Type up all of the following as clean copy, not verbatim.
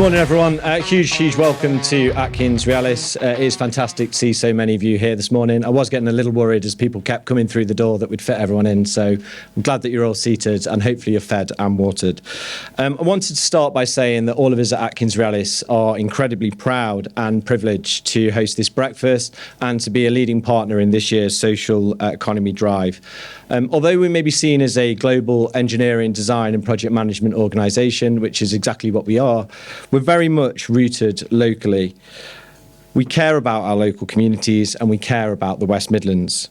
Morning everyone, huge welcome to AtkinsRéalis. It is fantastic to see so many of you here this morning. I was getting a little worried as people kept coming through the door that we'd fit everyone in, so I'm glad that you're all seated and hopefully you're fed and watered. I wanted to start by saying that all of us at AtkinsRéalis are incredibly proud and privileged to host this breakfast and to be a leading partner in this year's social economy drive. Although we may be seen as a global engineering, design and project management organisation, which is exactly what we are, we're very much rooted locally. We care about our local communities and we care about the West Midlands.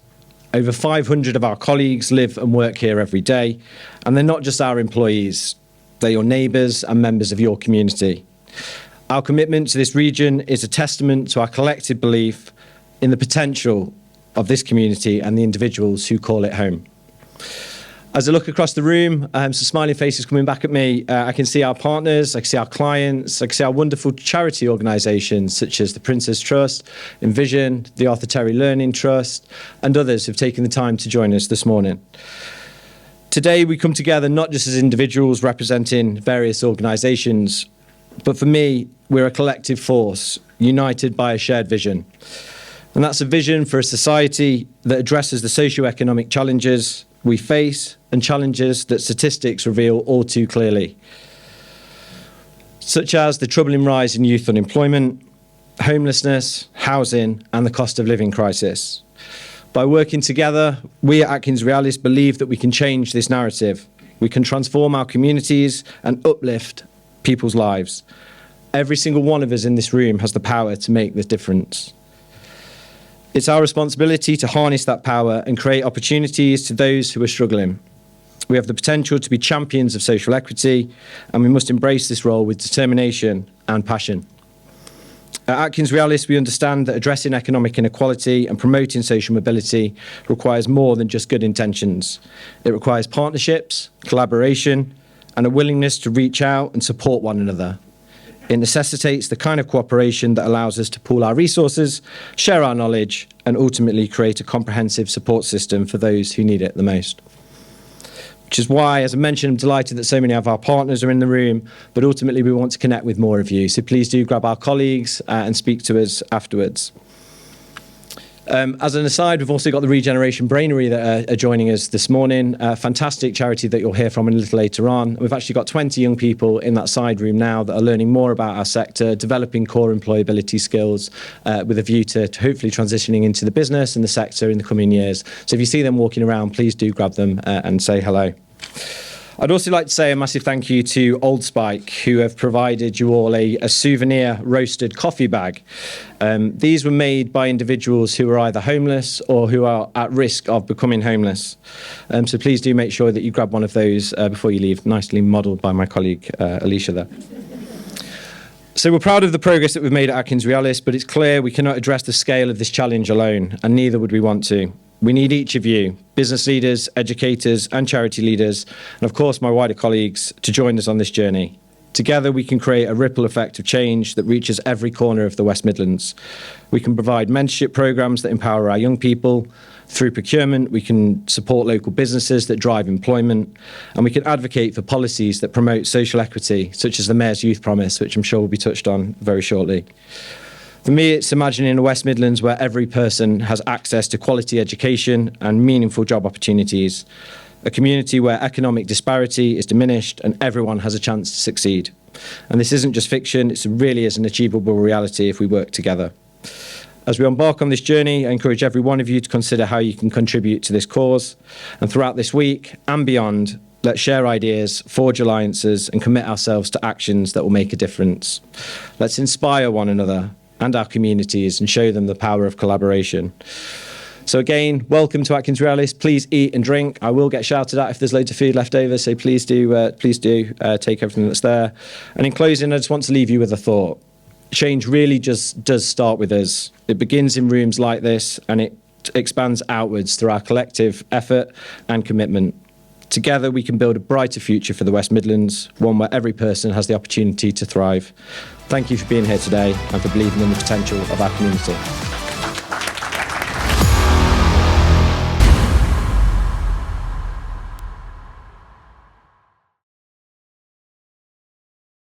Over 500 of our colleagues live and work here every day, and they're not just our employees, they're your neighbours and members of your community. Our commitment to this region is a testament to our collective belief in the potential of this community and the individuals who call it home. As I look across the room, some smiling faces coming back at me, I can see our partners, I can see our clients, I can see our wonderful charity organisations such as the Princess Trust, Envision, the Arthur Terry Learning Trust, and others who've taken the time to join us this morning. Today we come together not just as individuals representing various organisations, but for me, we're a collective force, united by a shared vision. And that's a vision for a society that addresses the socio-economic challenges we face and challenges that statistics reveal all too clearly, such as the troubling rise in youth unemployment, homelessness, housing, and the cost of living crisis. By working together, we at AtkinsRéalis believe that we can change this narrative. We can transform our communities and uplift people's lives. Every single one of us in this room has the power to make this difference. It's our responsibility to harness that power and create opportunities to those who are struggling. We have the potential to be champions of social equity, and we must embrace this role with determination and passion. At AtkinsRéalis, we understand that addressing economic inequality and promoting social mobility requires more than just good intentions. It requires partnerships, collaboration, and a willingness to reach out and support one another. It necessitates the kind of cooperation that allows us to pool our resources, share our knowledge, and ultimately create a comprehensive support system for those who need it the most. Which is why, as I mentioned, I'm delighted that so many of our partners are in the room, but ultimately we want to connect with more of you. So please do grab our colleagues and speak to us afterwards. As an aside, we've also got the Regeneration Brainery that are joining us this morning, a fantastic charity that you'll hear from a little later on. We've actually got 20 young people in that side room now that are learning more about our sector, developing core employability skills with a view to hopefully transitioning into the business and the sector in the coming years. So if you see them walking around, please do grab them and say hello. I'd also like to say a massive thank you to Old Spike, who have provided you all a souvenir roasted coffee bag. These were made by individuals who are either homeless or who are at risk of becoming homeless. So please do make sure that you grab one of those before you leave, nicely modelled by my colleague Alicia there. So we're proud of the progress that we've made at AtkinsRéalis, but it's clear we cannot address the scale of this challenge alone, and neither would we want to. We need each of you, business leaders, educators and charity leaders, and of course my wider colleagues, to join us on this journey. Together we can create a ripple effect of change that reaches every corner of the West Midlands. We can provide mentorship programmes that empower our young people. Through procurement, we can support local businesses that drive employment, and we can advocate for policies that promote social equity, such as the Mayor's Youth Promise, which I'm sure will be touched on very shortly. For me, it's imagining a West Midlands where every person has access to quality education and meaningful job opportunities, a community where economic disparity is diminished and everyone has a chance to succeed. And this isn't just fiction, it really is an achievable reality if we work together. As we embark on this journey, I encourage every one of you to consider how you can contribute to this cause. And throughout this week and beyond, let's share ideas, forge alliances, and commit ourselves to actions that will make a difference. Let's inspire one another and our communities and show them the power of collaboration. So again, welcome to AtkinsRéalis. Please eat and drink. I will get shouted at if there's loads of food left over, so please do take everything that's there. And in closing, I just want to leave you with a thought. Change really just does start with us. It begins in rooms like this and it expands outwards through our collective effort and commitment. Together we can build a brighter future for the West Midlands, one where every person has the opportunity to thrive. Thank you for being here today and for believing in the potential of our community.